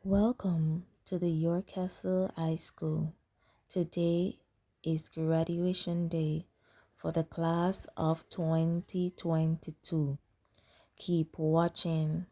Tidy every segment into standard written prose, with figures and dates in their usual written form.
Welcome to the York Castle High School. Today is graduation day for the class of 2022. Keep watching.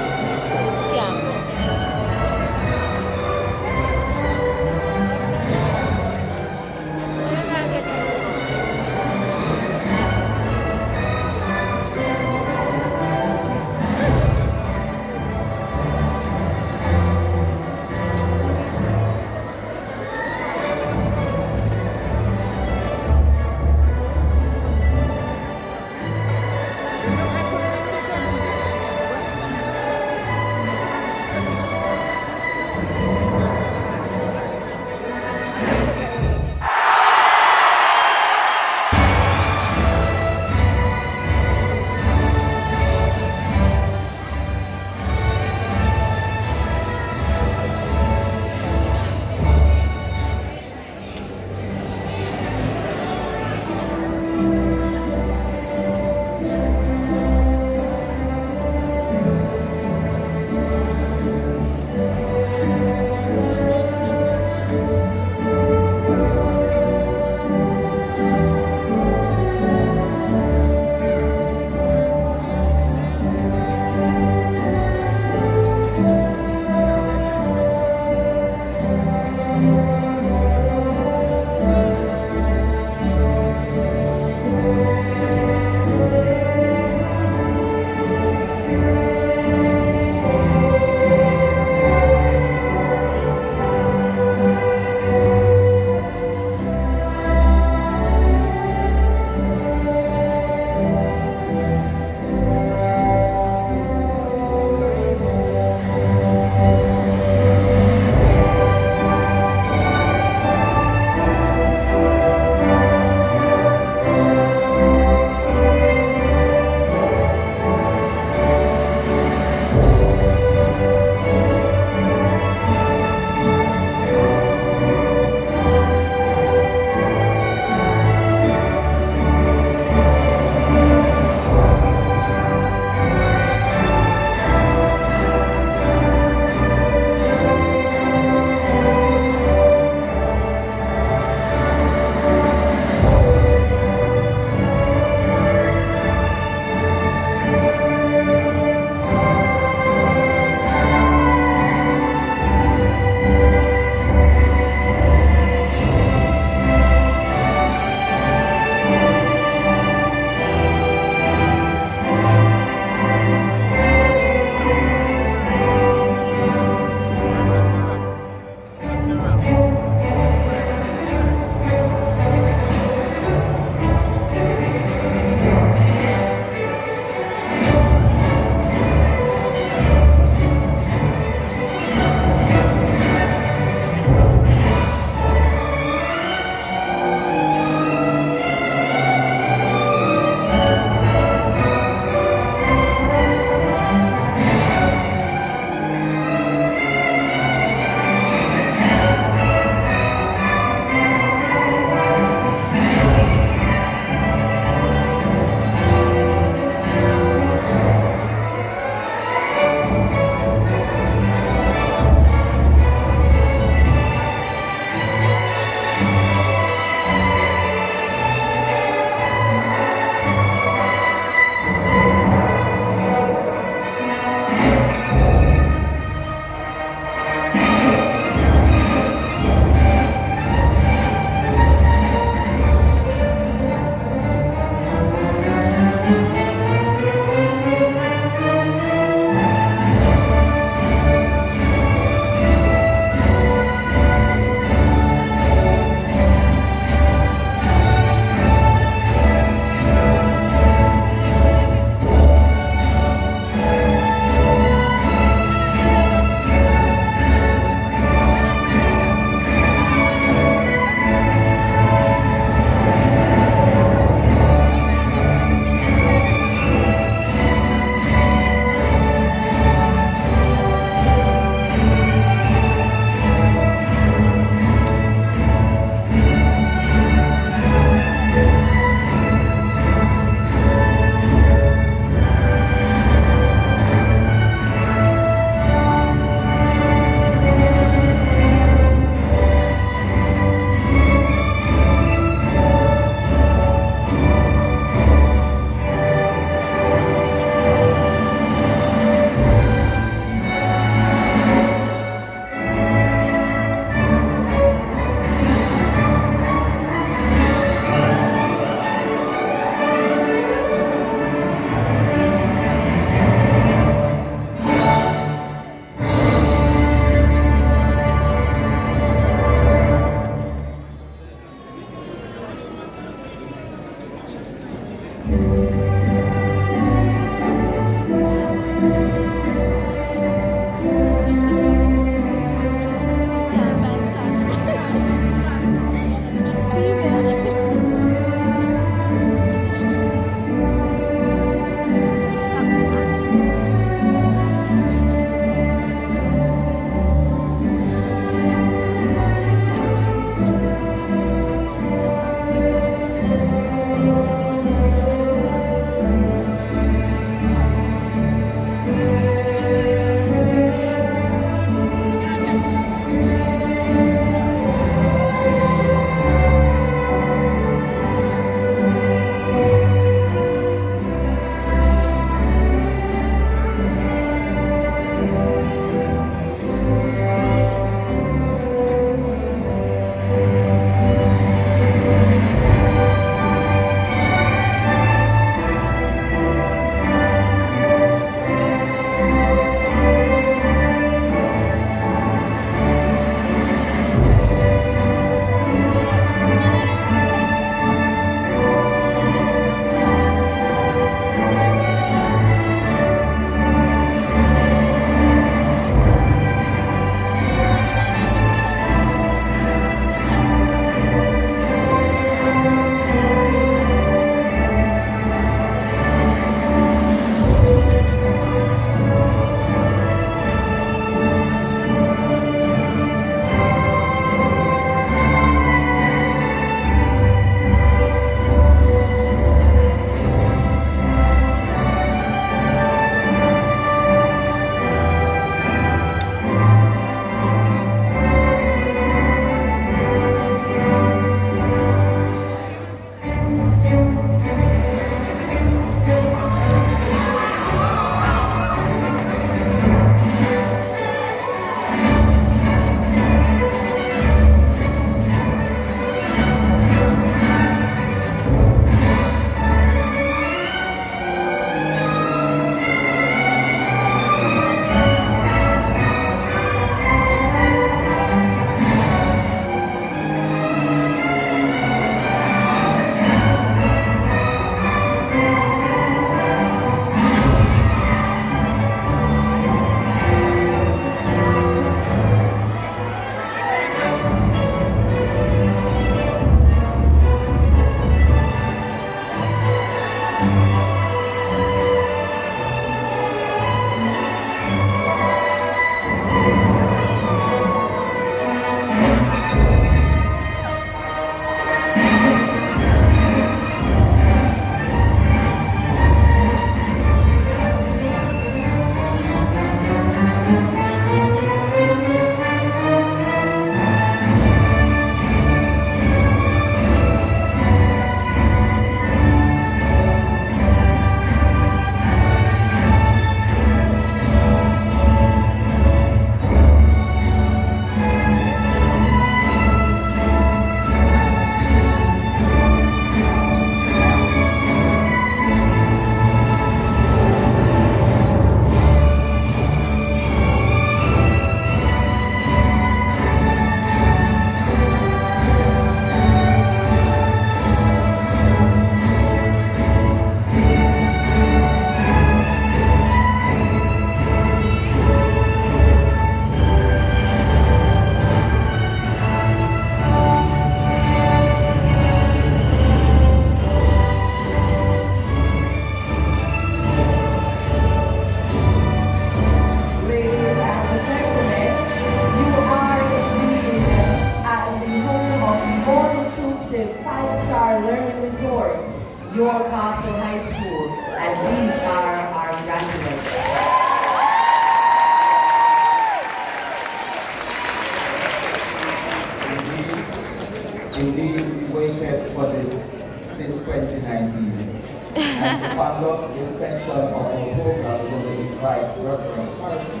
Reverend Harrison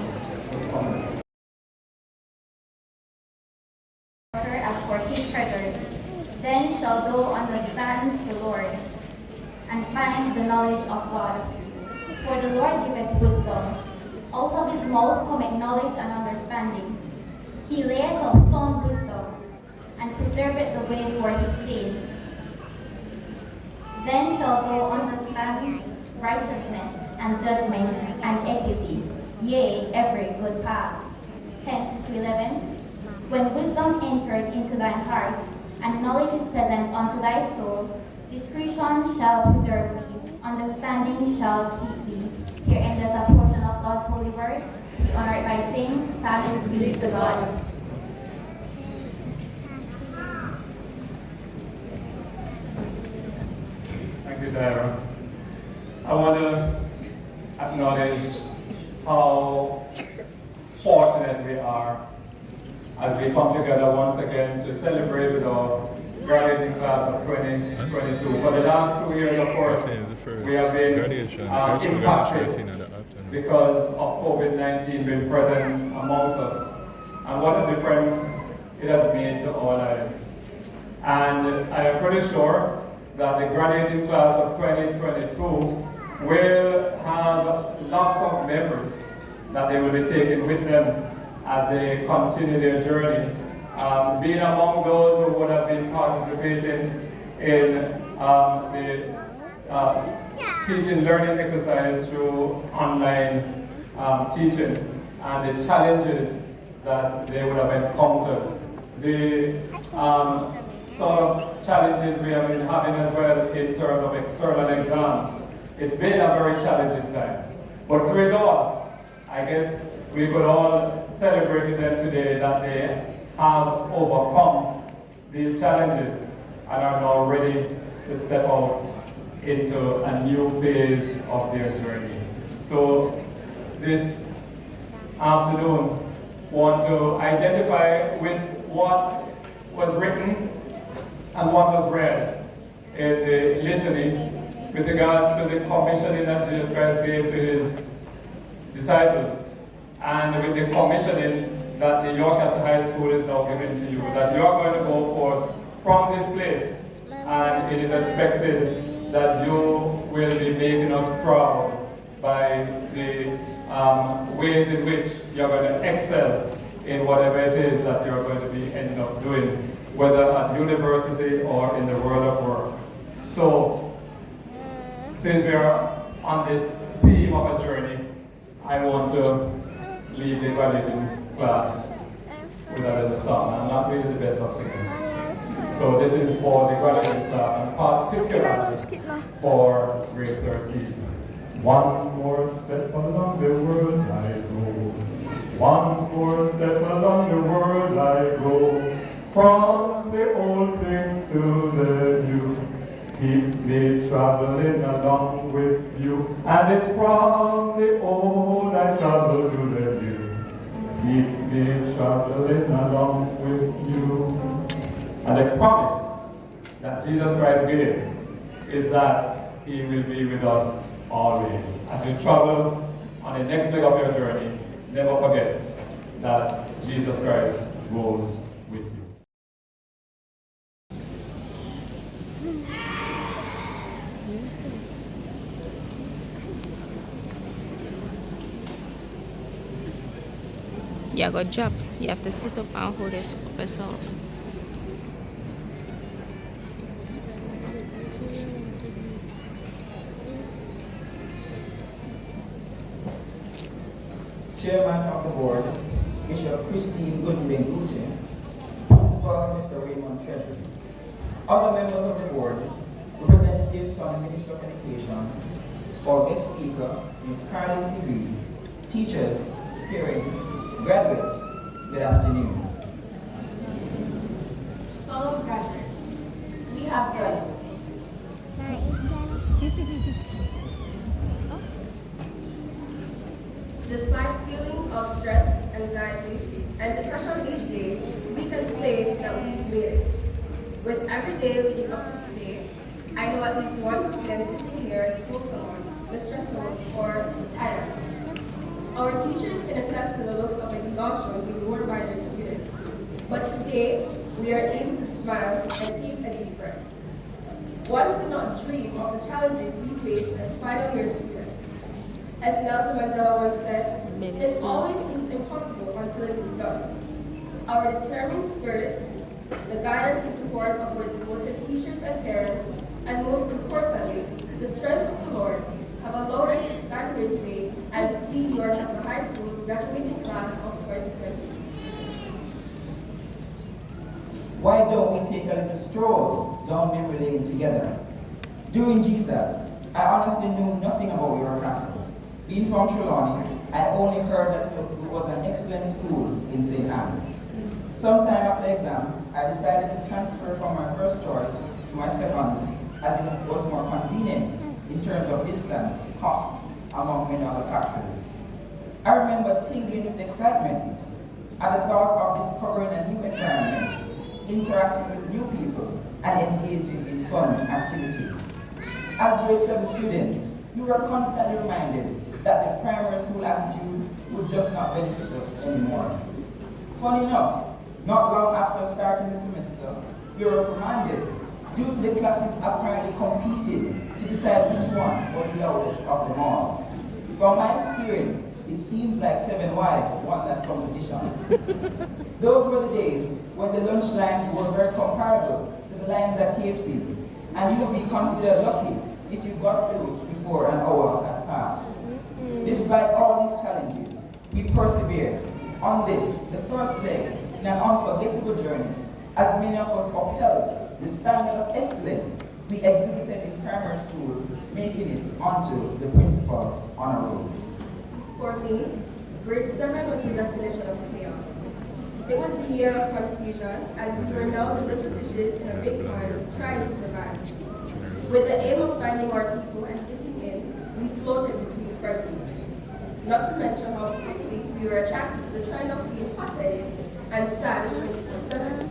will come. As for hid treasures, then shall thou understand the Lord, and find the knowledge of God. For the Lord giveth wisdom. Out of his mouth cometh knowledge and understanding. He layeth up sound wisdom, and preserveth the way for his saints. Then shalt thou understand righteousness and judgment and equity, yea, every good path. 10 to 11. When wisdom enters into thine heart, and knowledge is pleasant unto thy soul, discretion shall preserve thee, understanding shall keep thee. Here endeth a portion of God's holy word. We honor it by saying, thanks be to God. Thank you, Tyra. I want to acknowledge how fortunate we are as we come together once again to celebrate with our graduating class of 2022. For the last 2 years, of course, we have been impacted because of COVID-19 being present amongst us, and what a difference it has made to our lives. And I am pretty sure that the graduating class of 2022 will have lots of memories that they will be taking with them as they continue their journey. Being among those who would have been participating in the teaching learning exercise through online teaching, and the challenges that they would have encountered. The sort of challenges we have been having as well in terms of external exams. It's been a very challenging time. But through it all, I guess we could all celebrate with them today that they have overcome these challenges and are now ready to step out into a new phase of their journey. So this afternoon, want to identify with what was written and what was read in the litany with regards to the commissioning that Jesus Christ gave to his disciples, and with the commissioning that the York High School is now giving to you, that you are going to go forth from this place, and it is expected that you will be making us proud by the ways in which you're going to excel in whatever it is that you're going to be ending up doing, whether at university or in the world of work. So, since we are on this theme of a journey, I want to lead the graduating class with a little song. I'm not really the best of singers. So this is for the graduating class, and particularly for grade 13. One more step along the world I go. One more step along the world I go. From the old things to the new. Keep me traveling along with you. And it's from the old I travel to the new. Keep me traveling along with you. And the promise that Jesus Christ gave is that he will be with us always. As you travel on the next leg of your journey, never forget that Jesus Christ goes with you. Yeah, good job. You have to sit up and hold this up yourself. Chairman of the Board, Bishop Christine Goodwin-Gute, Principal Mr. Raymond Treasury, other members of the Board, representatives from the Ministry of Education, our guest speaker, Ms. Carlin Sigri, teachers, parents, graduates, good afternoon. Fellow graduates, we have done it. Despite feelings of stress, anxiety, and depression each day, we can say that we made it. With every day leading up to today, I know at least one student sitting here is full someone, with stress notes, or tired. Our teachers can attest to the looks of exhaustion ignored by their students. But today, we are able to smile and take a deep breath. One could not dream of the challenges we face as final year students. As Nelson Mandela once said, it always seems impossible until it is done. Our determined spirits, the guidance and support of our devoted teachers and parents, and most importantly, the strength of the Lord, have allowed us to stand here today and lead York as the high school's graduating class of 2022. Why don't we take a little stroll down memory lane together? During GSAT, I honestly knew nothing about York Castle. Being from Trelawney, I only heard that it was an excellent school in St. Anne. Sometime after exams, I decided to transfer from my first choice to my second, as it was more convenient in terms of distance, cost, among many other factors. I remember tingling with excitement at the thought of discovering a new environment, interacting with new people, and engaging in fun activities. As grade 7 students, we were constantly reminded that the primary school attitude would just not benefit us anymore. Funny enough, not long after starting the semester, we were reminded, due to the classes apparently competing to decide which one was the loudest of them all. From my experience, it seems like 7Y won that competition. Those were the days when the lunch lines were very comparable to the lines at KFC, and you would be considered lucky if you got through before an hour had passed. Despite all these challenges, we persevered on this, the first leg in an unforgettable journey, as many of us upheld the standard of excellence we exhibited in primary school, making it onto the principal's honor roll. For me, grade 7 was the definition of chaos. It was a year of confusion, as we were now the little fishes in a big pond trying to survive. With the aim of finding more people and fitting in, we floated between friend groups. Not to mention how quickly we were attracted to the trend of being hot-headed and sad 24/7.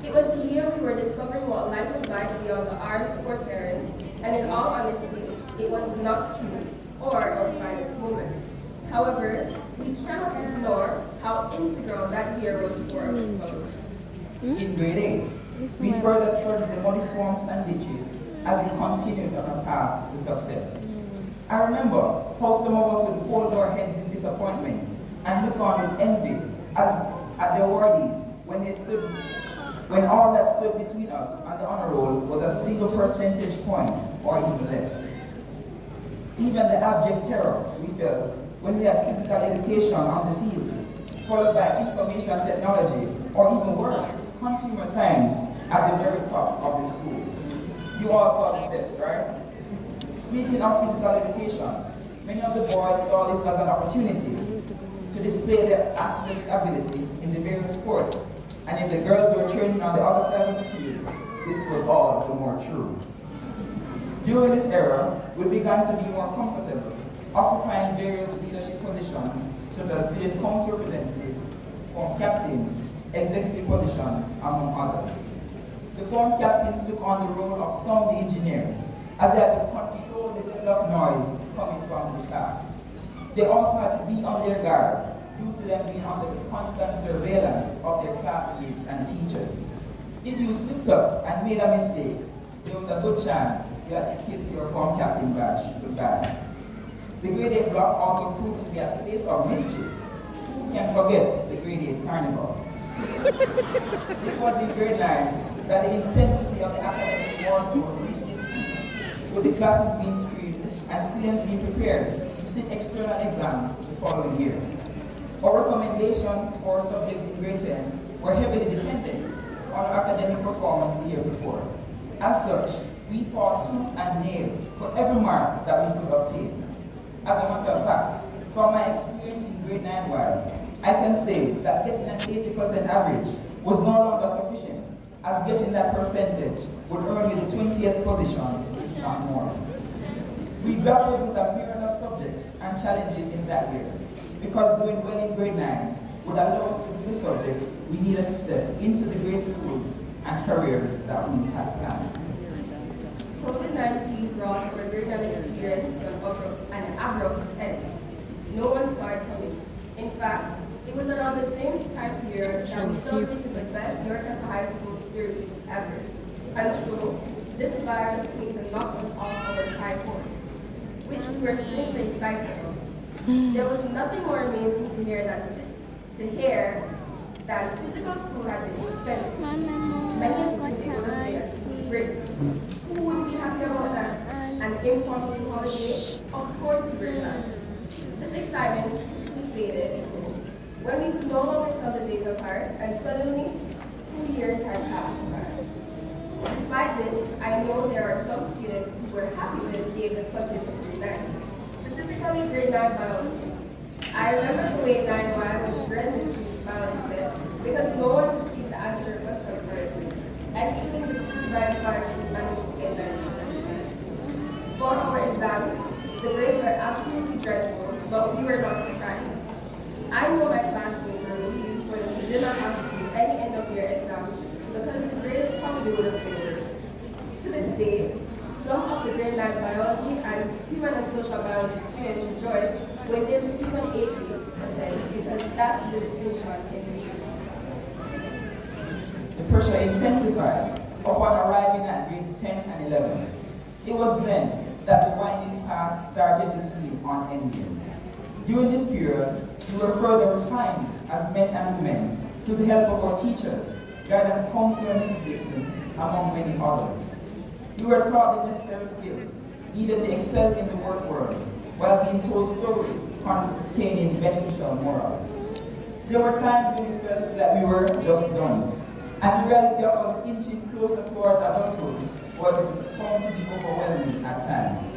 It was a year we were discovering what life was like beyond the arms of our parents, and in all honesty, it was not cute or our finest moment. However, we cannot ignore how integral that year was for our development. In grade 8, we further trudged the muddy swamps and ditches as we continued on our paths to success. I remember how some of us would hold our heads in disappointment and look on with envy as at the awardees when all that stood between us and the honor roll was a single percentage point or even less. Even the abject terror we felt when we had physical education on the field, followed by information technology, or even worse, consumer science at the very top of the school. You all saw the steps, right? Speaking of physical education, many of the boys saw this as an opportunity to display their athletic ability in the various sports. And if the girls were training on the other side of the field, this was all the more true. During this era, we began to be more comfortable, occupying various leadership positions, such as student council representatives, form captains, executive positions, among others. The form captains took on the role of sound engineers, as they had to control the level of noise coming from the class. They also had to be on their guard, due to them being under the constant surveillance of their classmates and teachers. If you slipped up and made a mistake, there was a good chance you had to kiss your form captain badge goodbye. The grade 8 block also proved to be a space of mischief. Who can forget the grade 8 carnival? It was in grade 9 that the intensity of the academic warfare reached its peak, with the classes being screened and students being prepared to sit external exams the following year. Our recommendation for subjects in grade 10 were heavily dependent on our academic performance the year before. As such, we fought tooth and nail for every mark that we could obtain. As a matter of fact, from my experience in grade 9Y, I can say that getting an 80% average was no longer sufficient, as getting that percentage would earn you the 20th position, if not more. We grappled with a myriad of subjects and challenges in that year, because doing well in grade 9 would allow us to do the subjects we needed to step into the grade schools and careers that we had planned. COVID-19 brought our grade 9 experience to an abrupt end. no one saw it coming. In fact, it was around the same time period that we celebrated the best Yorkers High School spirit week ever. And so, this virus came to knock us off our high horse, which we were strangely excited about. There was nothing more amazing to hear that physical school had been suspended. Many of us would have great. Who would be happy about that? An impromptu holiday? Of course we were glad. This excitement quickly faded when we could no longer tell the days apart, and suddenly 2 years had passed by. Despite this, I know there are some students who were happy to escape the clutches of grade 9, specifically grade 9 biology. I remember the way 9Y was dreading the students' biology test because no one could seem to answer a question correctly, excluding the supervised parts who managed to get 90%. For our exams, the grades were absolutely dreadful, but we were not surprised. I know my classmates were relieved when we did not have to do any end-of-year exams because the grades probably would have been worse. To this day, some of the grade 9 biology and human and social biology students rejoice when they receive an 80% because that is the distinction in history. The pressure intensified upon arriving at grades 10 and 11. It was then that the winding path started to seem unending. During this period, we were further refined as men and women through the help of our teachers, guidance counselor Mrs. Dixon, among many others. We were taught the necessary skills needed to excel in the work world while being told stories containing beneficial morals. There were times when we felt that we were just dunce, and the reality of us inching closer towards adulthood was found to be overwhelming at times.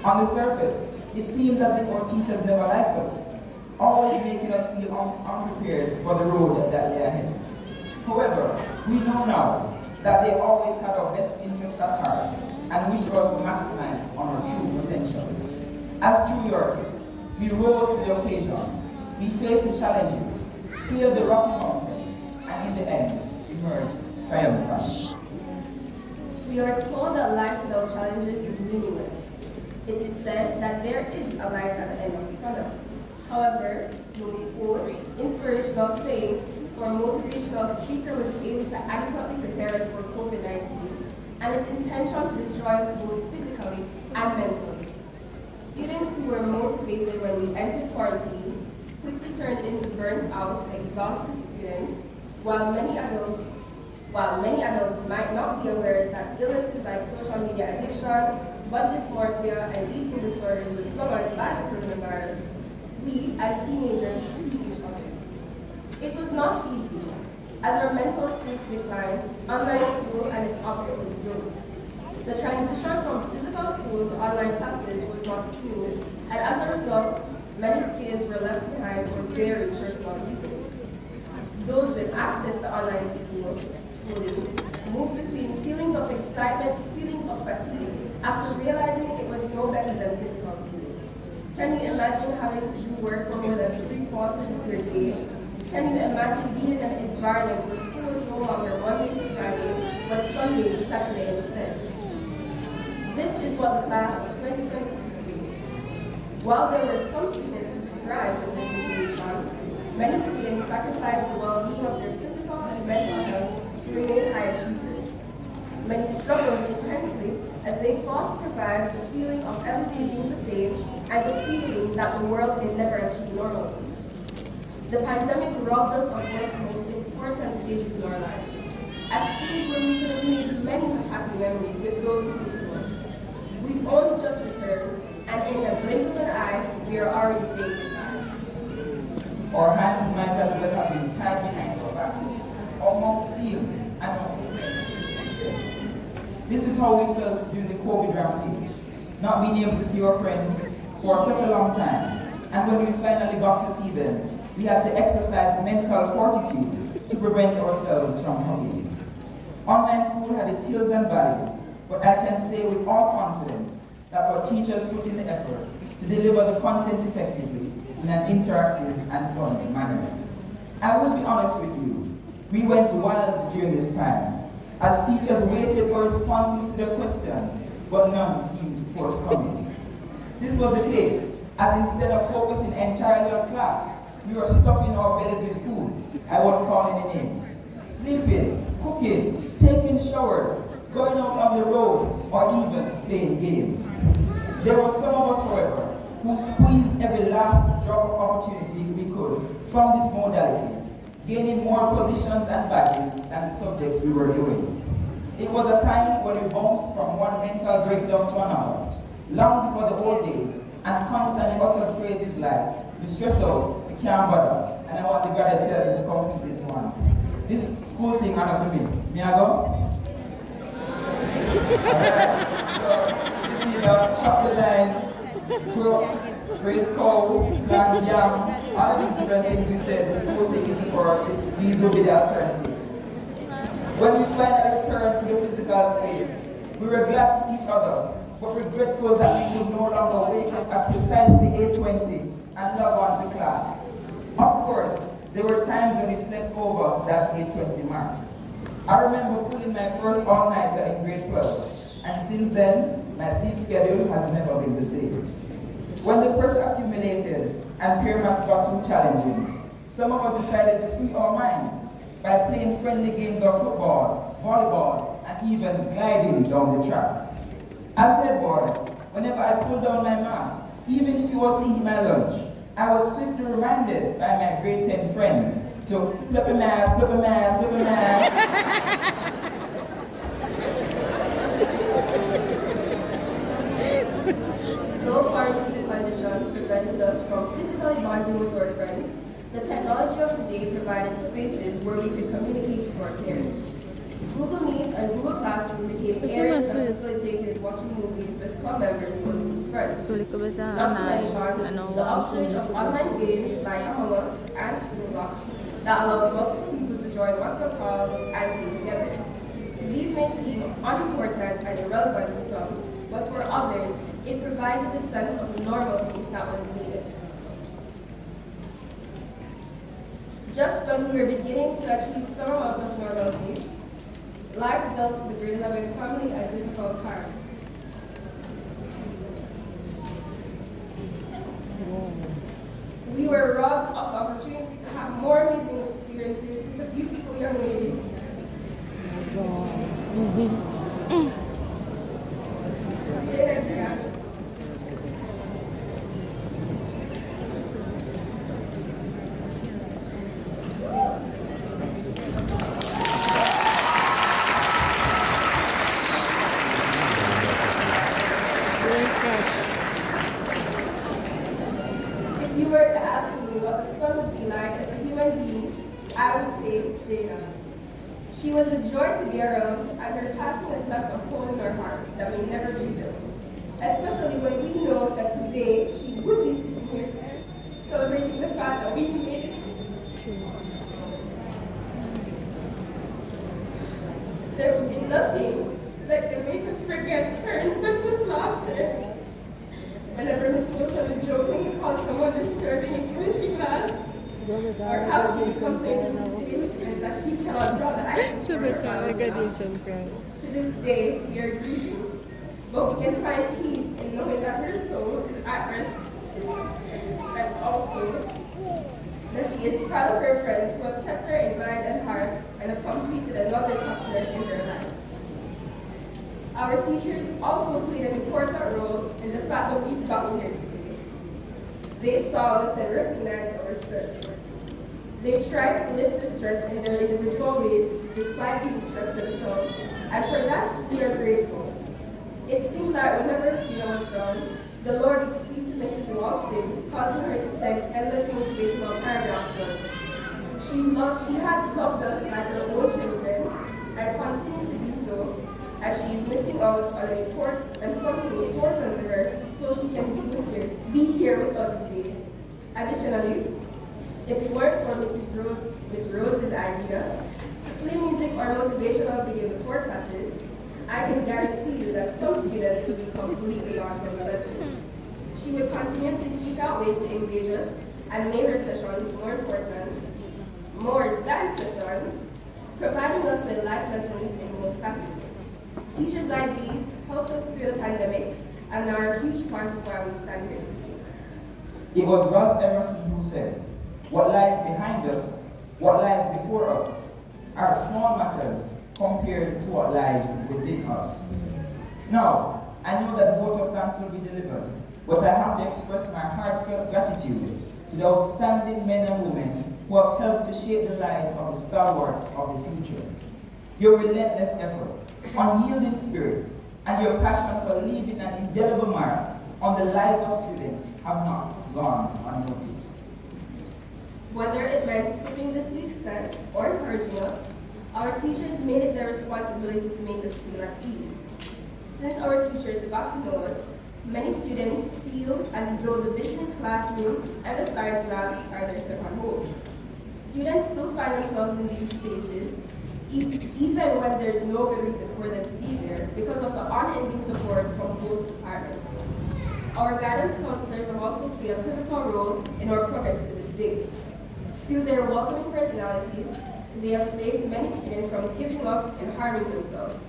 On the surface, it seemed as if our teachers never liked us, always making us feel unprepared for the road that lay ahead. However, we know now that they always had our best interest at heart and wished for us to maximize on our true potential. As true Yorkists, we rose to the occasion, we faced the challenges, scaled the rocky mountains, and in the end, emerged triumphant. We are told that life without challenges is meaningless. It is said that there is a light at the end of the tunnel. However, no quote, inspirational saying, or motivational speaker was able to adequately prepare us for COVID-19 and its intention to destroy us both physically and mentally. Students who were motivated when we entered quarantine quickly turned into burnt out, exhausted students, while many adults might not be aware that illnesses like social media addiction, body dysmorphia, and eating disorders were summoned by the coronavirus. We, as teenagers, see each other. It was not easy. As our mental states declined, online school and its obstacles rose. The transition from physical school to online classes was not smooth, and as a result, many students were left behind for very personal reasons. Those with access to online schooling moved between feelings of excitement, feelings of fatigue, after realizing it was no better than physical school. Can you imagine having to do work for more than 3/4 of your day? Can you imagine being in an environment where school is no longer Monday to Friday, but Sunday to Saturday instead? This is what the class of 2022 faced. While there were some students who thrived in this situation, many students sacrificed the well-being of their physical and mental health to remain high achievers. Many struggled intensely as they fought to survive the feeling of everything being the same and the feeling that the world can never achieve normalcy. The pandemic robbed us of one of the most important stages in our lives. As students, where we could have made many happy memories with those close to us. We've only just returned, and in the blink of an eye, we are already saying goodbye. Our hands might as well have been tied behind our backs, our mouths sealed, and our movement restricted. This is how we felt during the COVID rampage, not being able to see our friends for such a long time, and when we finally got to see them, we had to exercise mental fortitude to prevent ourselves from hugging. Online school had its hills and valleys, but I can say with all confidence that our teachers put in the effort to deliver the content effectively in an interactive and fun manner. I will be honest with you, we went wild during this time, as teachers waited for responses to their questions, but none seemed forthcoming. This was the case as instead of focusing entirely on class, we were stuffing our bellies with food. I won't call any names. Sleeping, cooking, taking showers, going out on the road, or even playing games. There were some of us, however, who squeezed every last drop of opportunity we could from this modality, gaining more positions and badges than the subjects we were doing. It was a time when we bounced from one mental breakdown to another, long before the old days, and constantly uttered phrases like, "We stress out, we can't bother," and I want the guy to tell me to complete this one. This school thing enough for me. Me I go? Alright, so you see the chop the line, grow, raise cow, plant yam, all these different things we said, the school thing isn't for us, these will be the alternatives. When we finally returned to the physical space, we were glad to see each other, but regretful that we could no longer wake up at precisely 8:20 and log on to class. Of course, there were times when we slept over that 8:20 mark. I remember pulling my first all-nighter in grade 12, and since then, my sleep schedule has never been the same. When the pressure accumulated and peer maths got too challenging, some of us decided to free our minds by playing friendly games of football, volleyball, and even gliding down the track. As head boy, whenever I pulled down my mask, even if it was to eat my lunch, I was swiftly reminded by my grade 10 friends to flip a mask, flip a mask, flip a mask. Though quarantine conditions prevented us from physically bonding with our friends, the technology of today provided spaces where we could communicate to our peers. Google Meet and Google Classroom became areas that facilitated watching movies with club members or with friends. Not to mention the upsurge of online games like Among Us and Roblox that allowed multiple people to join WhatsApp calls and play together. These may seem unimportant and irrelevant to some, but for others, it provided a sense of normalcy that was needed. Just when we were beginning to achieve some amount of normalcy, life dealt the grade 11 family a difficult card. We were robbed of the opportunity to have more amazing experiences with a beautiful young lady. If you were to ask me what the sun would be like as a human being, I would say Jada. She was a joy to be around, and her passing has left a hole in our hearts that will never be filled. Especially when we know that today she would be sitting here celebrating the fact that we made it. There would be nothing that can make us forget her infectious laughter. Whenever Miss Wilson would jokingly call someone disturbing in chemistry class, or how she complains to Mrs. Hastings that she cannot draw the ice for her class. To this day, we are grieving, but we can find peace in knowing that her soul is at rest, and also that she is proud of her friends who have kept her in mind and heart and have completed another chapter in their lives. Our teachers also played an important role in the fact that we've gotten here today. They saw us and recognized our stress. They tried to lift the stress in their individual ways despite being stressed themselves, and for that we are grateful. It seemed that whenever a student was done, the Lord would speak to Mrs. Walston, causing her to send endless motivational paragraphs to us. She has loved us like her own children and continues to do so, as she is missing out on something important to her, so she can be here with us today. Additionally, if it weren't for Miss Rose's idea to play music or motivational video before classes, I can guarantee you that some students would be completely gone from the lesson. She would continuously seek out ways to engage us and make her sessions more than sessions, providing us with life lessons in most classes. Teachers like these helped us through the pandemic and are a huge part of why we stand here today. It was Ralph Emerson who said, "What lies behind us, what lies before us, are small matters compared to what lies within us." Now, I know that vote of thanks will be delivered, but I have to express my heartfelt gratitude to the outstanding men and women who have helped to shape the lives of the stalwarts of the future. Your relentless effort, unyielding spirit, and your passion for leaving an indelible mark on the lives of students have not gone unnoticed. Whether it meant skipping this week's test or encouraging us, our teachers made it their responsibility to make us feel at ease. Since our teachers got to know us, many students feel as though the business classroom and the science labs are their second homes. Students still find themselves in these spaces, even when there's no good reason for them to be there because of the unending support from both departments. Our guidance counselors have also played a pivotal role in our progress to this day. Through their welcoming personalities, they have saved many students from giving up and harming themselves.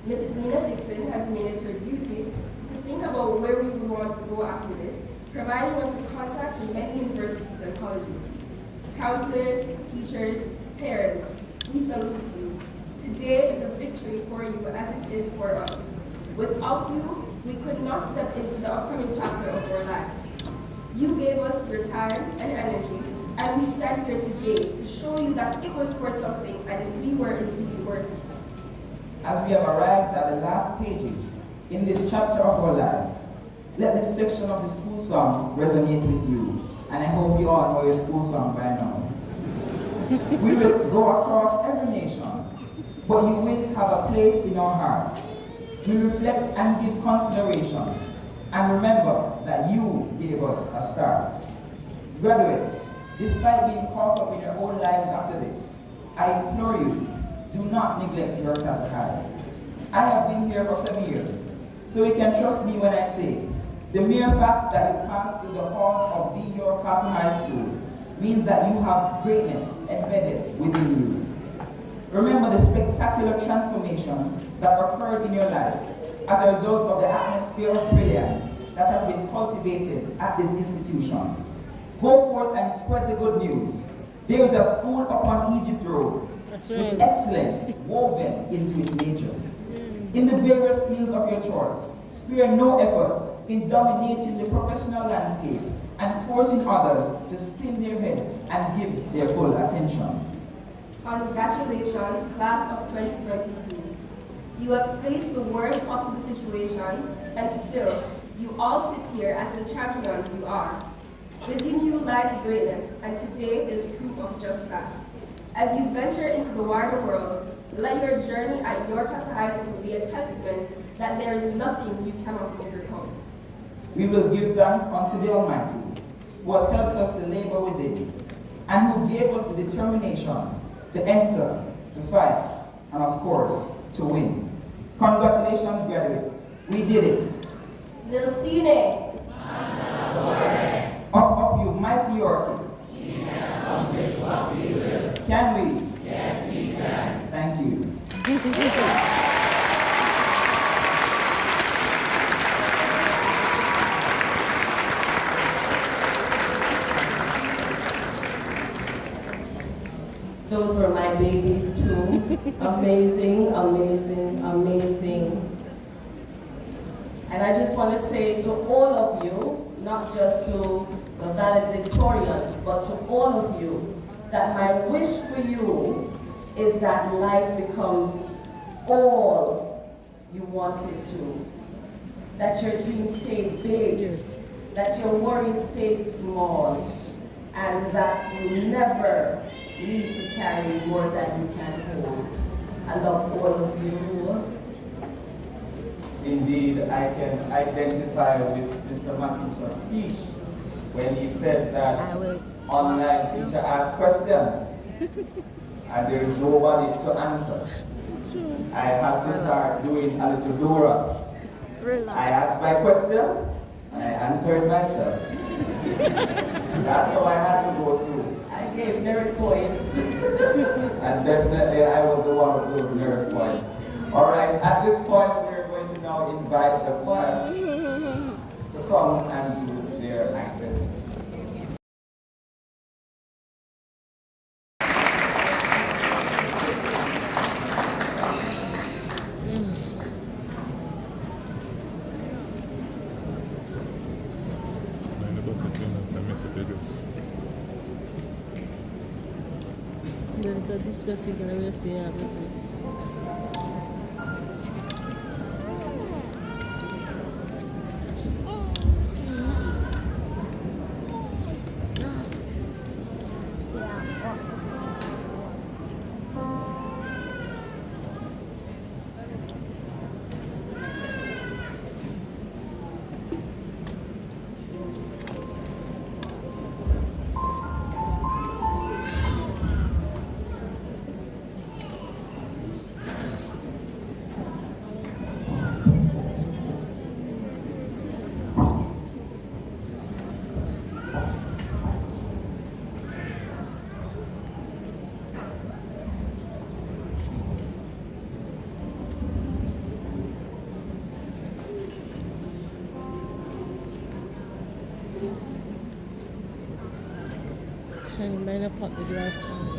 Mrs. Nina Dixon has made it her duty to think about where we would want to go after this, providing us with contacts in many universities and colleges. Counselors, teachers, parents, we salute you. Today is a victory for you as it is for us. Without you, we could not step into the upcoming chapter of our lives. You gave us your time and energy, and we stand here today to show you that it was for something and we were indeed worth it. As we have arrived at the last pages in this chapter of our lives, let this section of the school song resonate with you, and I hope you all know your school song by now. We will go across every nation, but you will have a place in our hearts. We reflect and give consideration, and remember that you gave us a start. Graduates, despite being caught up in your own lives after this, I implore you, do not neglect your Casa High. I have been here for 7 years, so you can trust me when I say, the mere fact that you passed through the halls of the Your Casa High School means that you have greatness embedded within you. Remember the spectacular transformation that occurred in your life as a result of the atmosphere of brilliance that has been cultivated at this institution. Go forth and spread the good news. There is a school upon Egypt Road with excellence woven into its nature. In the various fields of your choice, spare no effort in dominating the professional landscape and forcing others to spin their heads and give their full attention. Congratulations, class of 2022. You have faced the worst possible situations, and still, you all sit here as the champions you are. Within you lies greatness, and today is proof of just that. As you venture into the wider world, let your journey at your Casa High School be a testament that there is nothing you cannot overcome. We will give thanks unto the Almighty, who has helped us to labor within, and who gave us the determination to enter, to fight, and of course, to win. Congratulations, graduates. We did it. Nilsine. Up, you mighty Yorkists. Can we? Yes, we can. Thank you. Those were my babies too. Amazing, amazing, amazing. And I just want to say to all of you, not just to the valedictorians, but to all of you, that my wish for you is that life becomes all you want it to. That your dreams stay big, that your worries stay small, and that you never need to carry more than you can hold. I love all of you. Indeed, I can identify with Mr. McIntosh's speech when he said that online teacher asks questions and there is nobody to answer. I have to start doing a little Dora. I asked my question, I answered myself. That's how I had to go through. I gave merit points. And definitely I was the one with those merit points. All right, at this point we're going to now invite the choir to come and do their acting. The discussing the rest of the Shan, by the pot the glass on.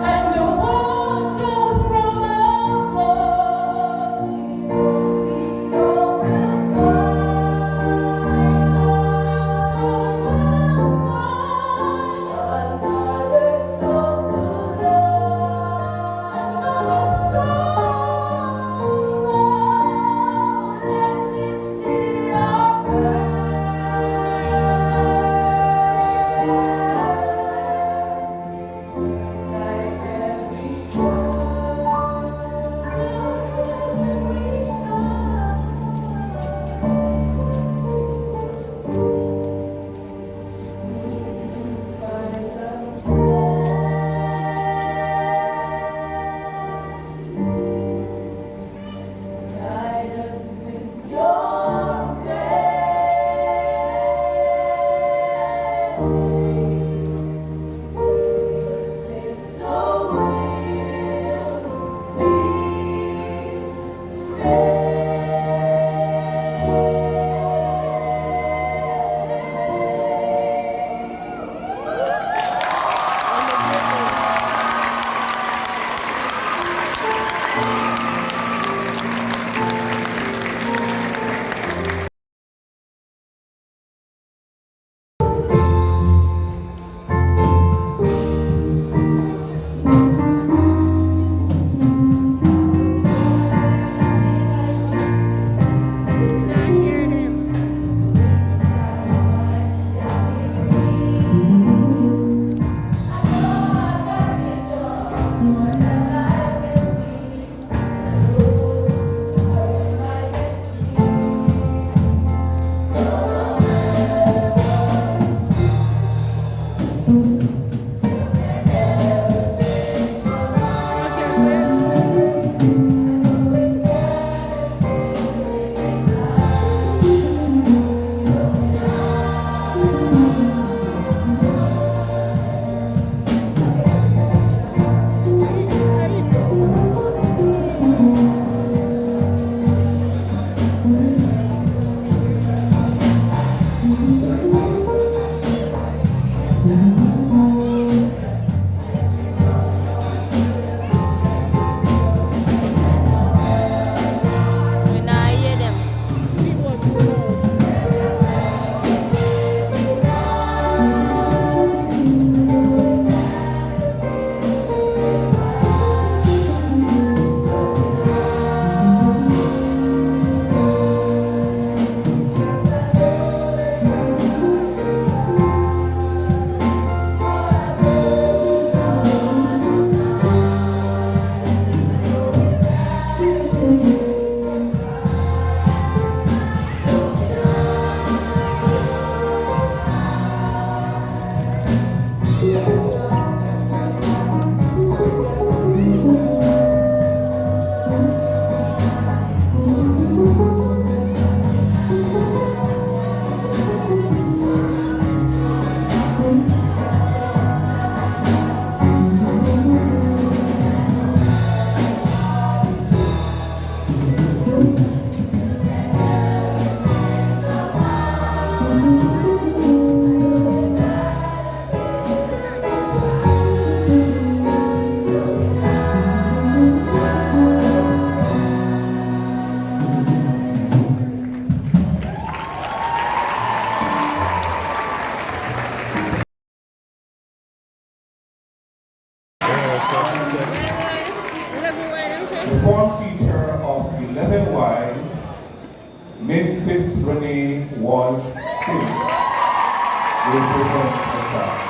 and you watch us from above. Another soul to love, let this be our guide us with your grace. So will be When I hear them. The form teacher of 11Y, Mrs. Renee Walsh Phillips, will present the class.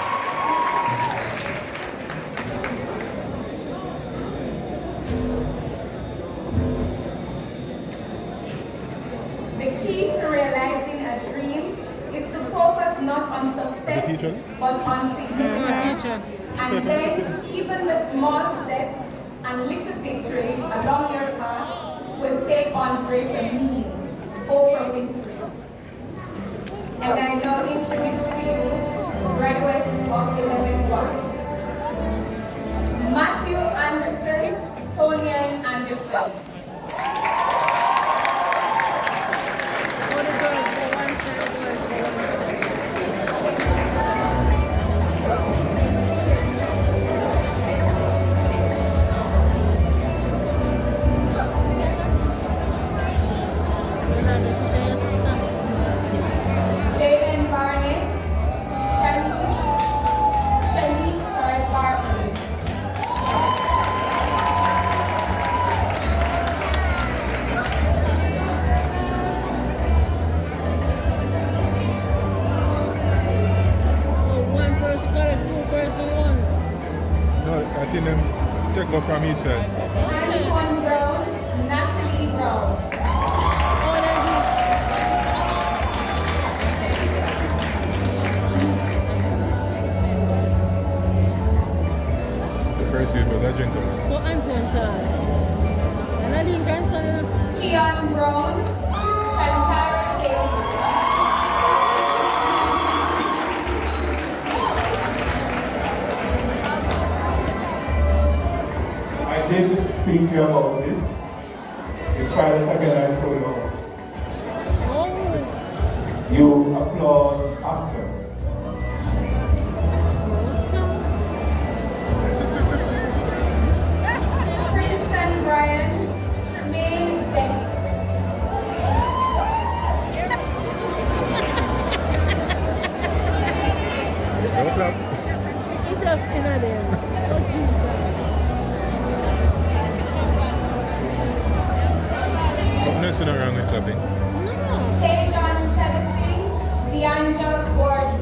The key to realizing a dream is to focus not on success, but on significance. And then, even the small steps and little victories along your path will take on greater meaning. Oprah Winfrey. And I now introduce to you graduates of 11Y. Matthew Anderson, Tonian Anderson. I think them take off from each side. Antoine Brown, Natalie Brown. The first week was a gentleman. Oh, Antoine Todd. And I didn't cancel. Keon Brown, Shantara Davis. I did speak to you about this. You tried it again, I told you about. Oh. You applaud after. Princeton Brian, Tremaine Dennis. What's up? It just in a them. Oh, Jesus. Nothing wrong with clapping. Tejan Chelsea, D'Angelo Gordon.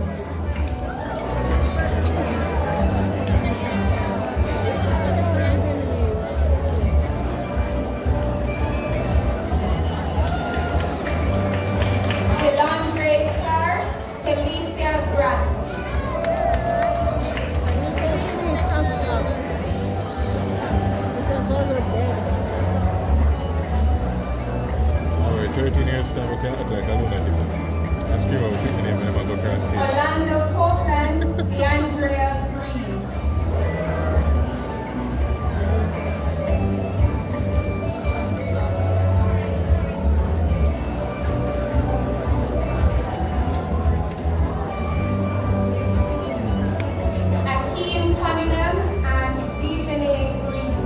Delandre Clark, Felicia Grant. Because all the dead. Alright, 13 years time, we can act like a lunatic. I scream out 15 years when I go across stage. Orlando Copeland, DeAndrea Green. Akeem Cunningham and Dejanay Green.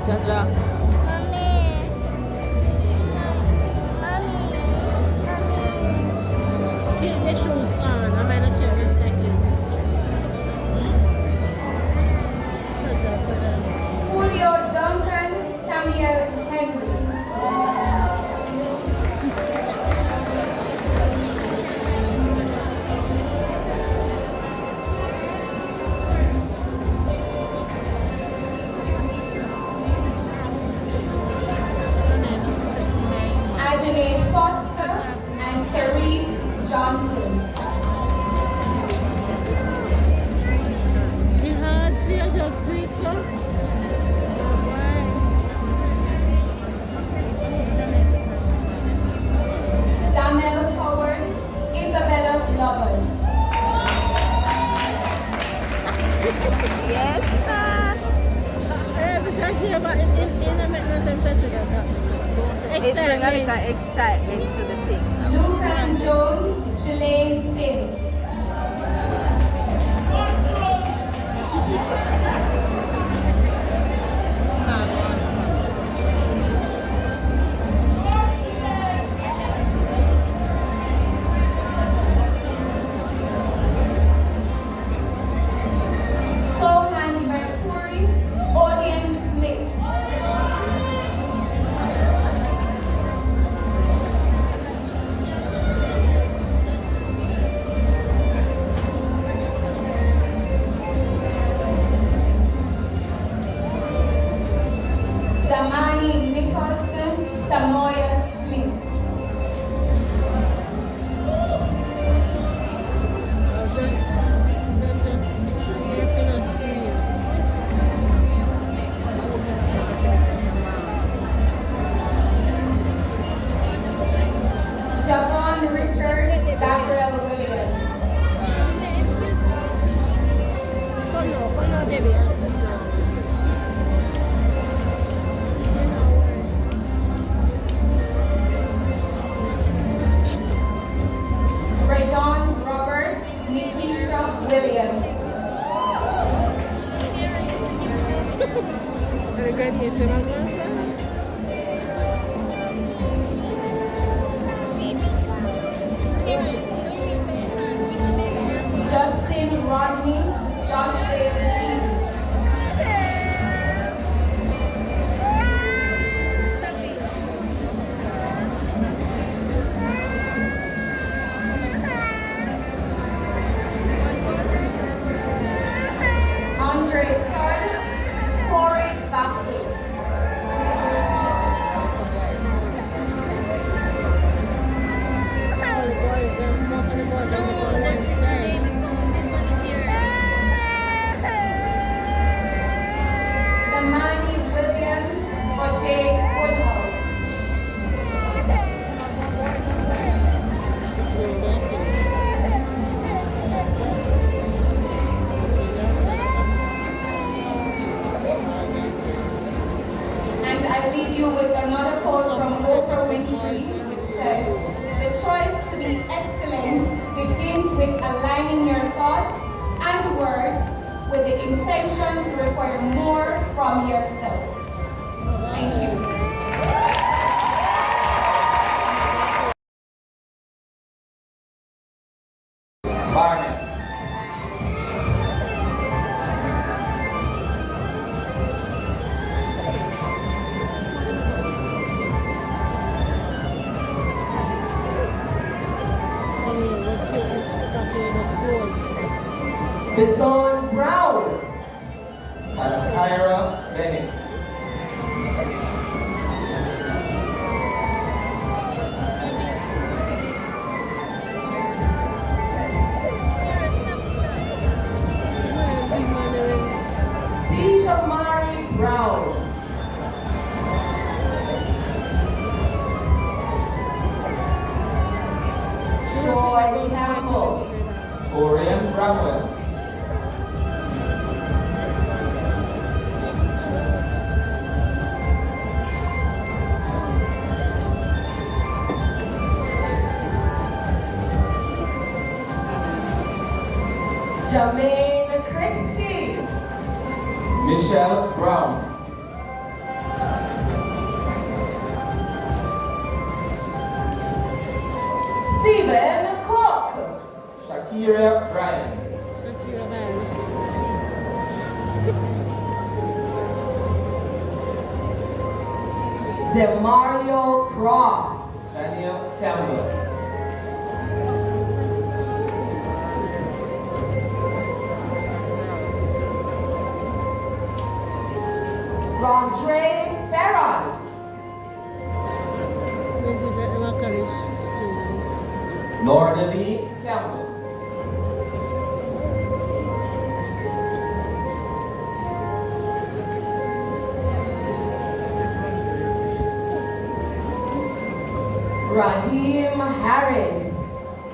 Jaja. Keep the shoes on. I might not tell respecting. Julio Duncan, Samuel Henry. Ajane Foster and Therese Johnson. It's hard for you just do it so. Damel Howard, Isabella Lovell. Yes, sir. Besides here, but in the maintenance, I'm such a that. It's bring a little excitement to the thing. Lucan Jones, Jelaine Sims. Sohan Mercury, Odian Smith. Damani Nicholson, Samoya Smith. Them just laughing on screen. Javon Richards, Gabriel Williams. Come on, baby. Rajon Roberts, Nikisha Williams. Are you going to get some of those? Justin Rodney, Josh Dale Stevens. with aligning your thoughts and words with the intention to require more from yourself. Thank you. Barnett. Bison Brown. Tyra Bennett. Tisha Marie Brown. Troy Campbell. Torian Bramwell. Jermaine Christie. Michelle Brown. Stephen Cook. Shakira Bryan. Demario Cross. Shania Campbell. Rondre Ferron. Lorna Lee Campbell. Raheem Harris.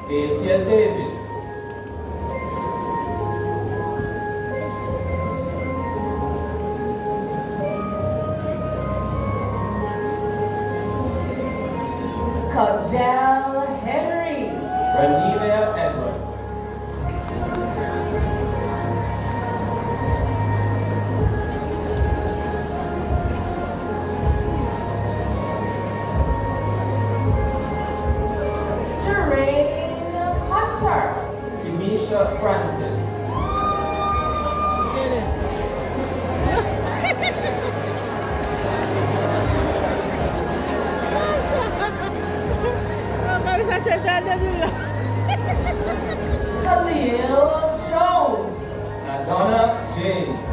Dacia Davis. Kajel Henry. Ranelia Edwards. Terrain Hunter. Kimisha Francis. Khalil Jones. Donna James.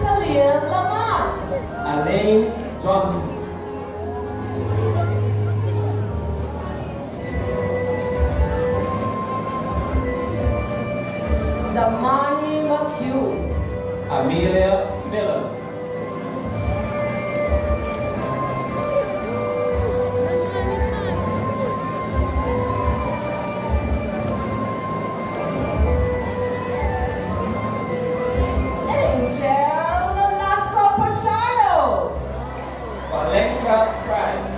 Khalil Lamont. Elaine Johnson. Damani McHugh. Amelia Miller. Angel Lasco Pachado. Valenka Price.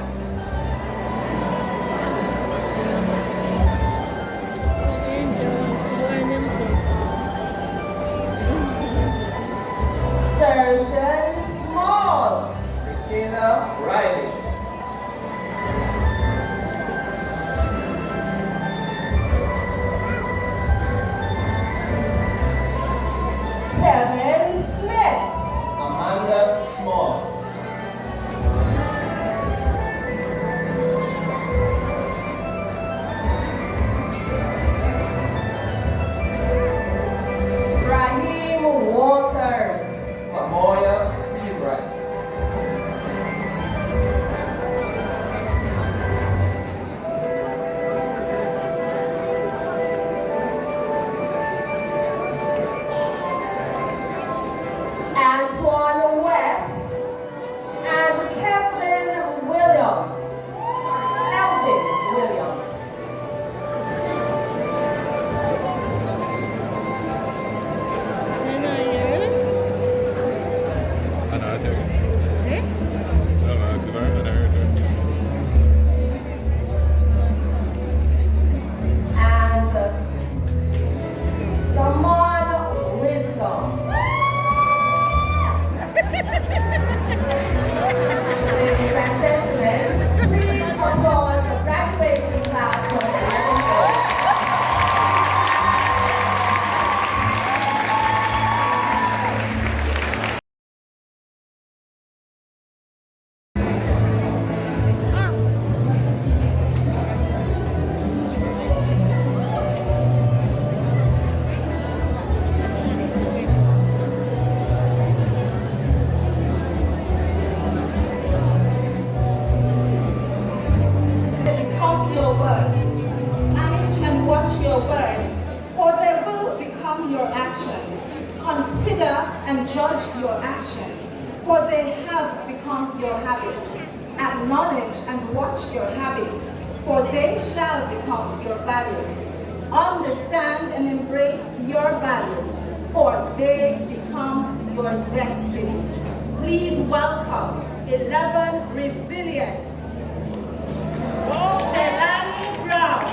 Sergeant Small. Regina Riley. Tevin Smith. Amanda Small. Raheem Walters. Samoya Seawright. and judge your actions, for they have become your habits. Acknowledge and watch your habits, for they shall become your values. Understand and embrace your values, for they become your destiny. Please welcome 11 Resilience. Jelani Brown.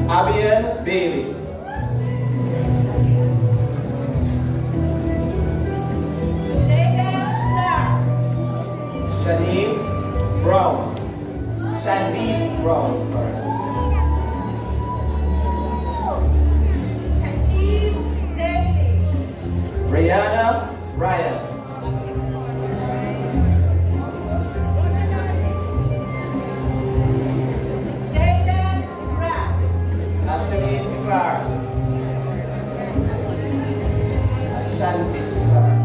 Abian Bailey. Jaden Clark. Shanice Brown. Shanice Brown, sorry. Kajib Daly. Brianna Ryan. Jaden Grant. Ashley Clark. Ashanti Clark.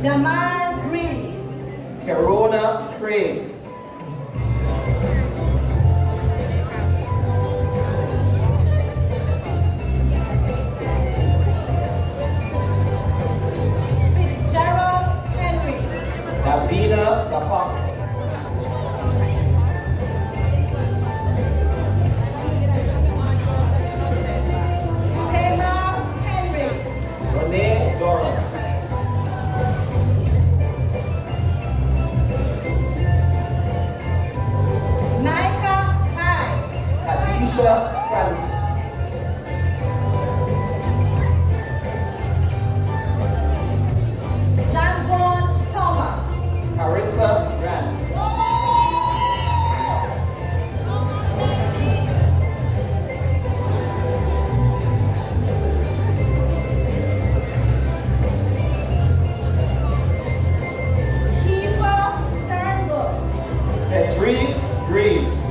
Damar Green. Corona Craig. Fitzgerald Henry. Davina Apostle. Tamar Henry. Renee Doran. Micah Hyde. Kadisha Francis. Janvon Thomas. Carissa Grant. Kiva Turnbull. Cetrice Greaves.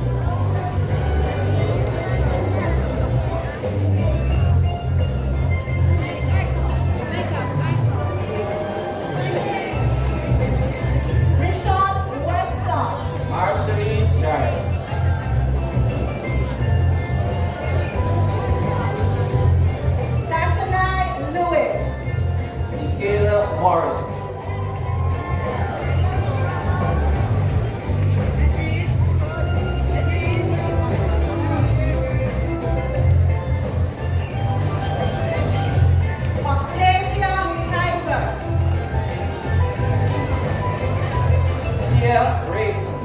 Rishon Weston. Marshally Jarrett. Sashanai Lewis. Michaela Morris. Octavia Piper. Tia Grayson.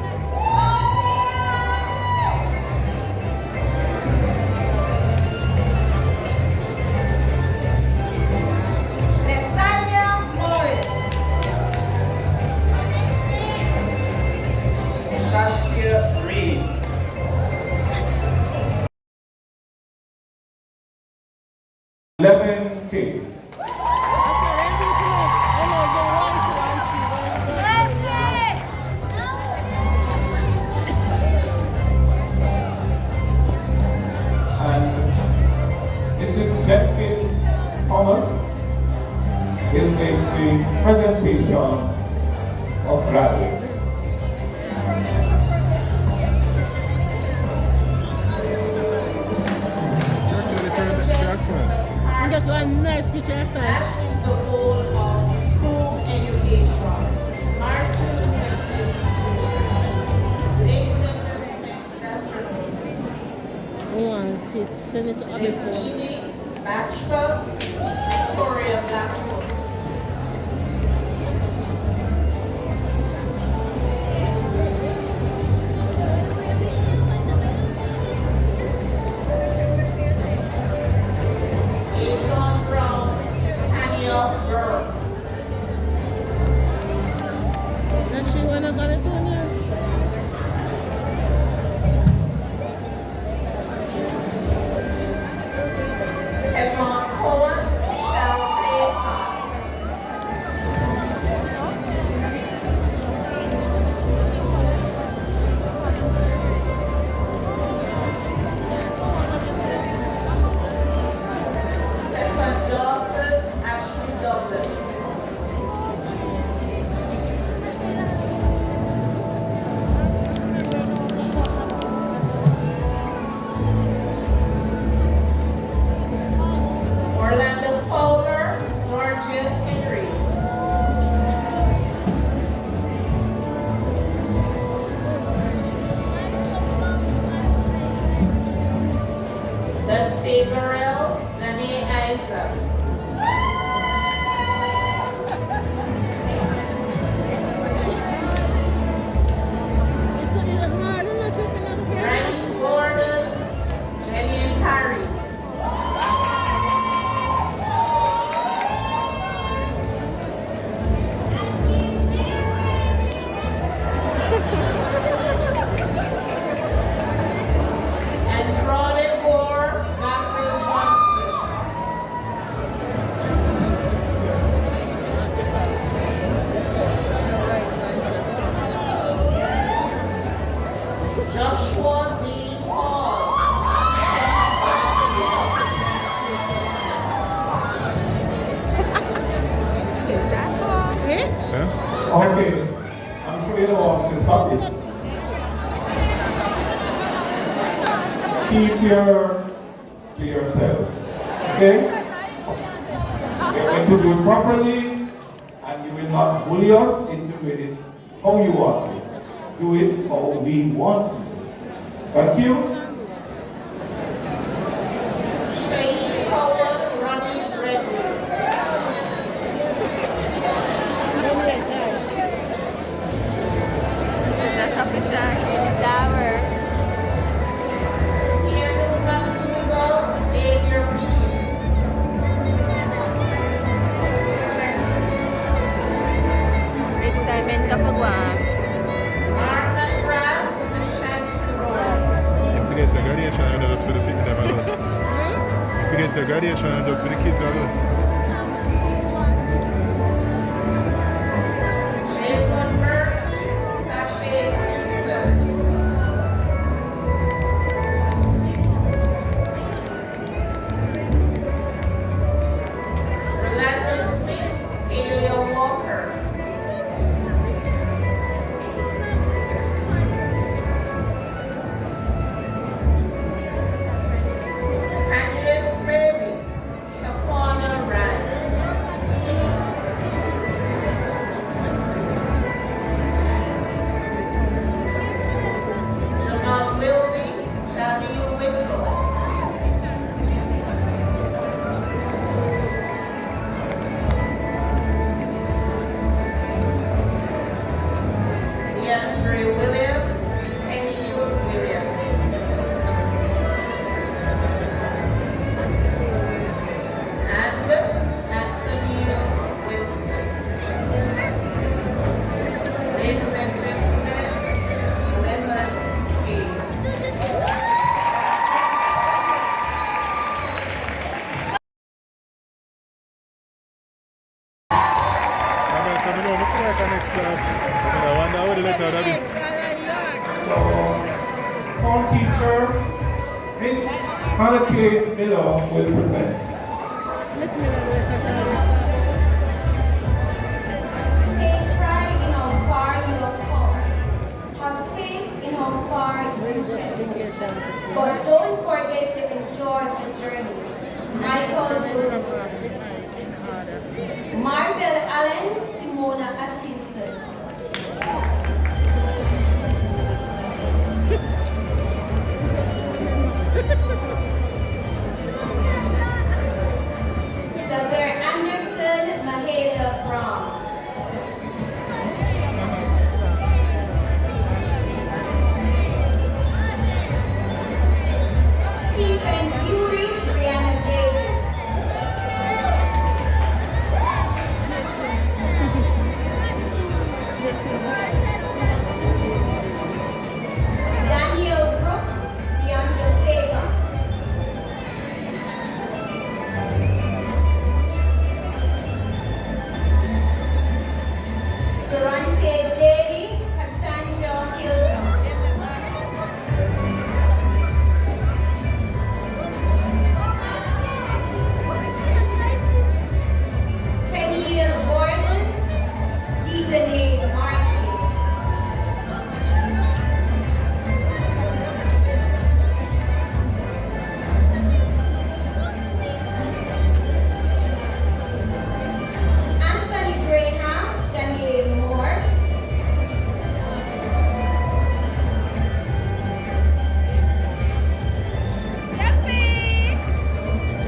Lesania Morris. Shashkia Reeves. 11 K. And this is Jenkins Thomas will make the presentation of graduates. And that's one nice picture I saw. That is the goal of true education. Martin Luther King Jr. Ladies and gentlemen, that's her. I want it. Send it to Abby phone. Gentini Baxter, Victoria Blackwood. Adrian Brown, Tanya Burke. And she wanna go to Sonia. Kevin Cohen, Michelle Clayton. Taberel Dane Isaac. Ryan Gordon, Jenny Parry. Andrade Gore, Gabriel Johnson. Joshua D. Hall. Okay, I'm sure you don't want to stop it. Keep your to yourselves. Okay? We're going to do it properly, and you will not bully us into doing it how you want it. Do it how we want to do it. Thank you. Shane Howard, Ronnie Bradley. Andrew McDougall, Xavier Reed. Excitement ka pagwa. Mark McGrath, Ashanti Rose. You forget your graduation and just for the people them alone. You forget your graduation and just for the kids alone. Jacob Murphy, Sashay Simpson. Rolando Smith, Alia Walker. Candice Raby, Shaquana Wright. Jamal Wilby, Jaleel Whittle. DeAndre Williams, Penny Williams. And Nathaniel Wilson. Ladies and gentlemen, Lemon King. So we know, we see like our next class. So I wonder how the letter that is. Our teacher, Miss Hannah K. Miller, will present. Take pride in how far you have come. Have faith in how far you came. But don't forget to enjoy the journey. Michael Joseph. Marvel Allen, Simona Atkinson. Xavier Anderson, Mahala Brown. Stephen Bury, Brianna Davis.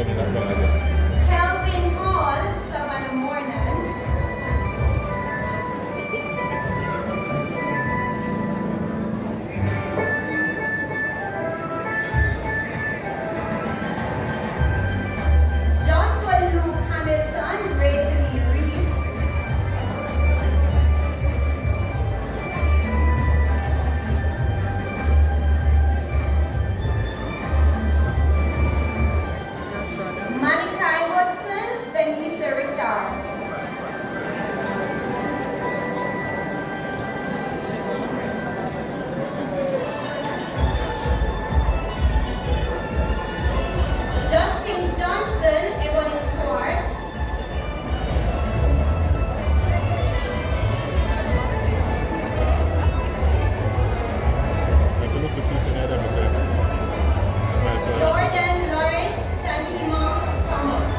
coming back again. Kelvin Hall, Savannah Mornan. Joshua Luke Hamilton, Rachel E. Reese. Malachi Hudson, Venetia Richards. Justin Johnson, Ebony Stewart. I have to look to see if any of them are there. Jordan Lawrence, Tahima Thomas.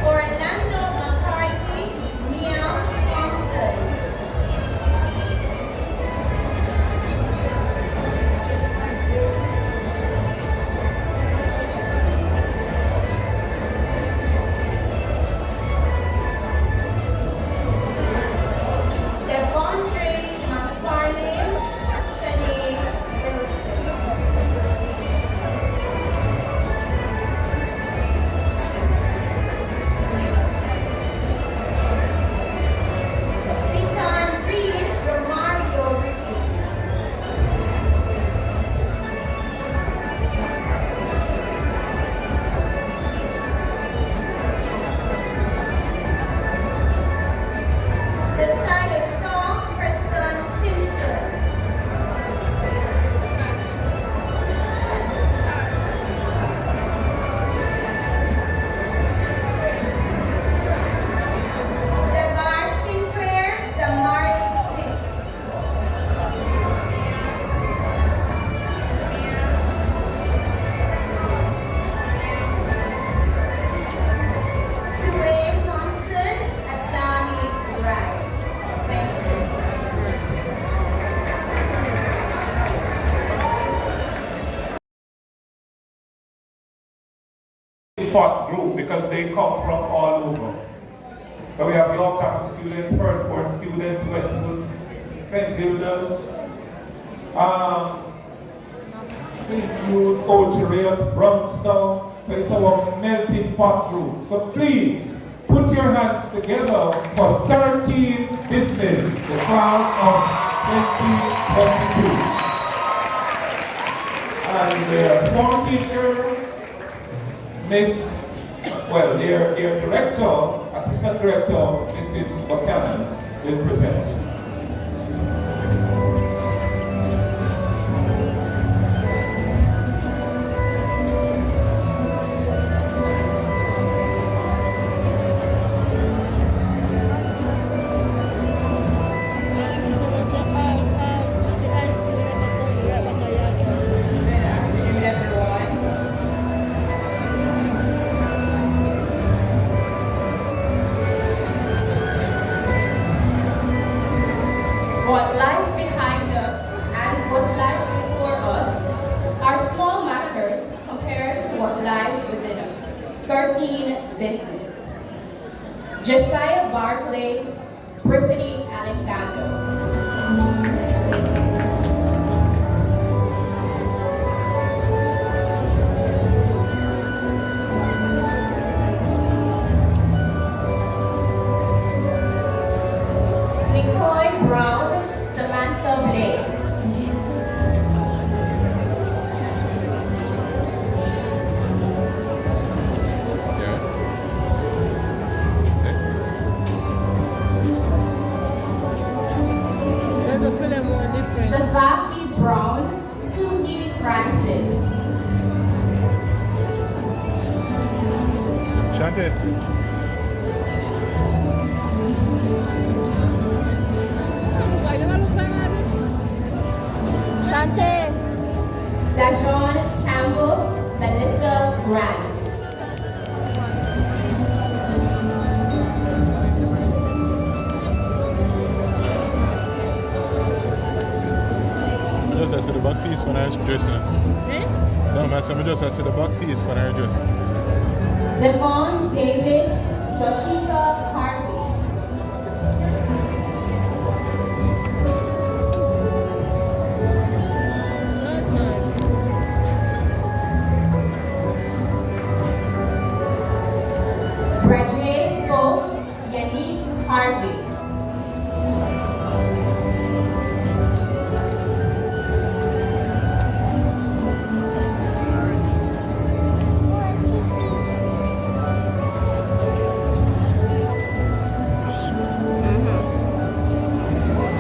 Orlando McCarthy, Mia Thompson. Devondre McFarlane, Shanae Wilson. Piton Reed, Romario Ricketts. Josiah Shaw, Preston Simpson. Javar Sinclair, Jamari Smith. Dwayne Thompson, Ajani Wright. Thank you. Pot group because they come from all over. So we have York Castle students, Hertford students, Westwood, St. Hilda's, St. Louis, Ochereas, Brownstown. So it's our melting pot group. So please put your hands together for 13 business, the class of 2022. And their form teacher, their director, assistant director, Mrs. Buchanan, will present. What lies behind us and what lies before us are small matters compared to what lies within us. 13 business. Josiah Barclay, Brittany Alexander. Nicole Brown, Samantha Blake. There's a film more different. Savaki Brown, Tuhi Francis. Shante. Shante. Dajon Campbell, Melissa Grant. back piece when I was dressing. Eh? No, man, so I just see the back piece when I dress. Devon Davis Joshika Harvey. Brajay Folks Yannick Harvey.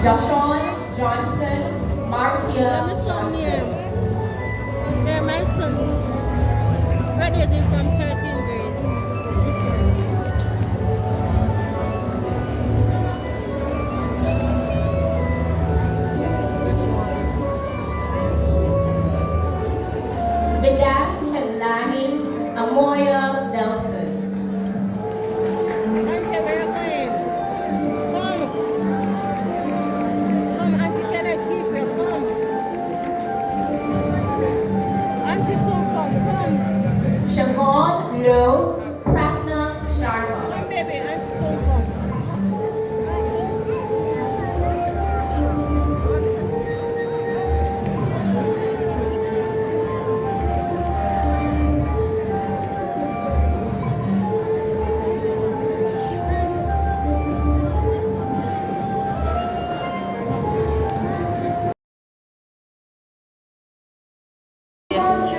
Joshon Johnson Martia Johnson. Yeah, my son graduated from 13th grade. Vidal Kelani Amoya Nelson. Auntie, where are you going? Come. Come, Auntie, can I keep you? Come. Auntie, so come. Siobhan Lowe Pratna Sharma. Come, baby, Auntie, so come.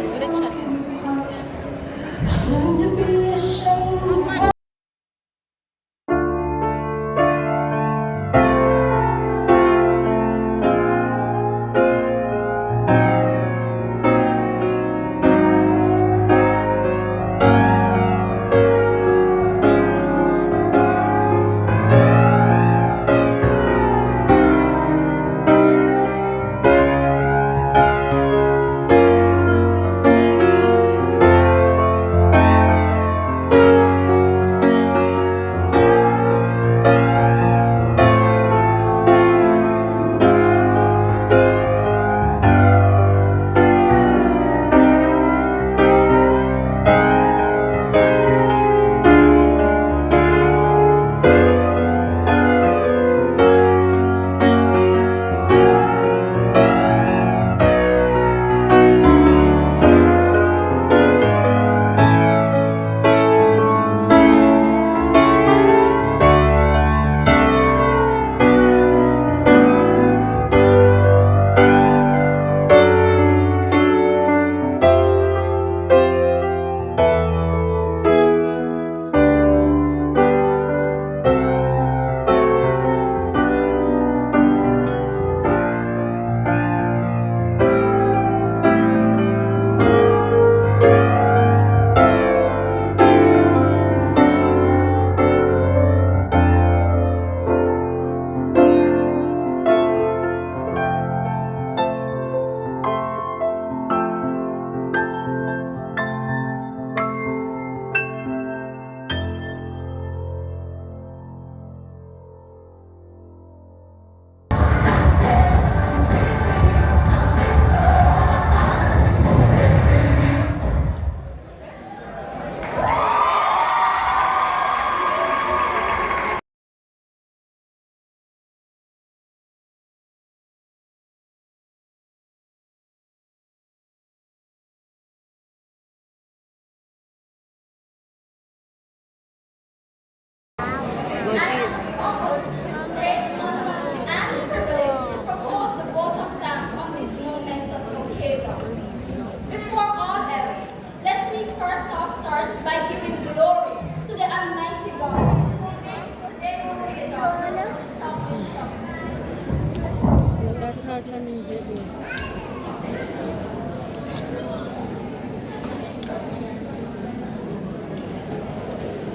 With a chat.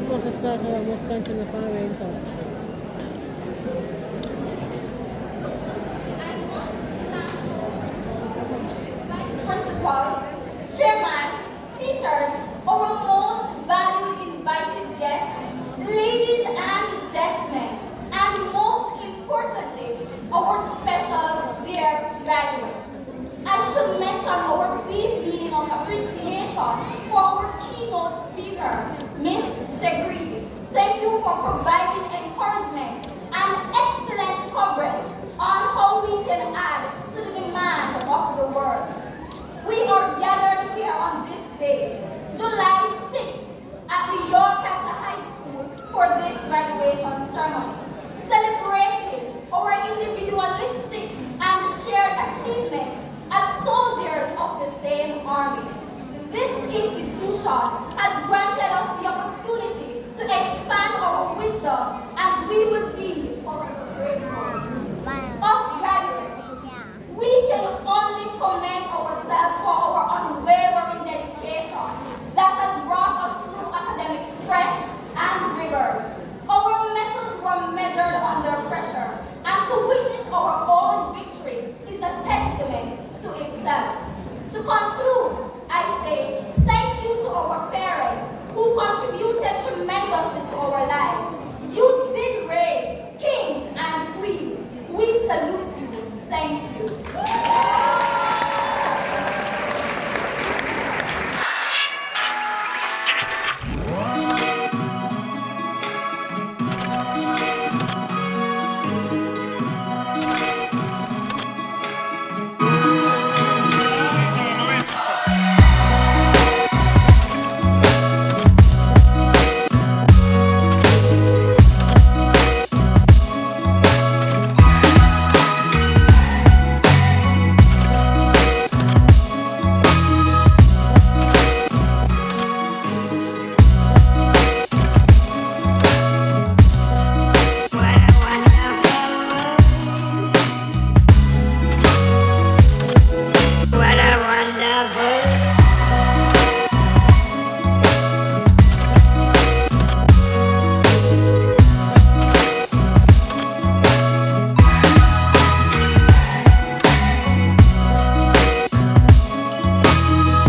Must start must continue from rental. Principals, chairman, teachers, our most valued invited guests, ladies and gentlemen, and most importantly, our special dear graduates. I for this graduation ceremony, celebrating our individualistic and shared achievements as soldiers of the same army. This institution has granted us the opportunity to expand our wisdom, and we will be forever grateful. Us graduates, we can only commend ourselves for our unwavering dedication that has brought us through academic stress and rigors. Our methods were measured under pressure, and to witness our own victory is a testament to itself. To conclude, I say thank you to our parents who contributed tremendously to our lives. You did raise kings and queens. We salute you. Thank you.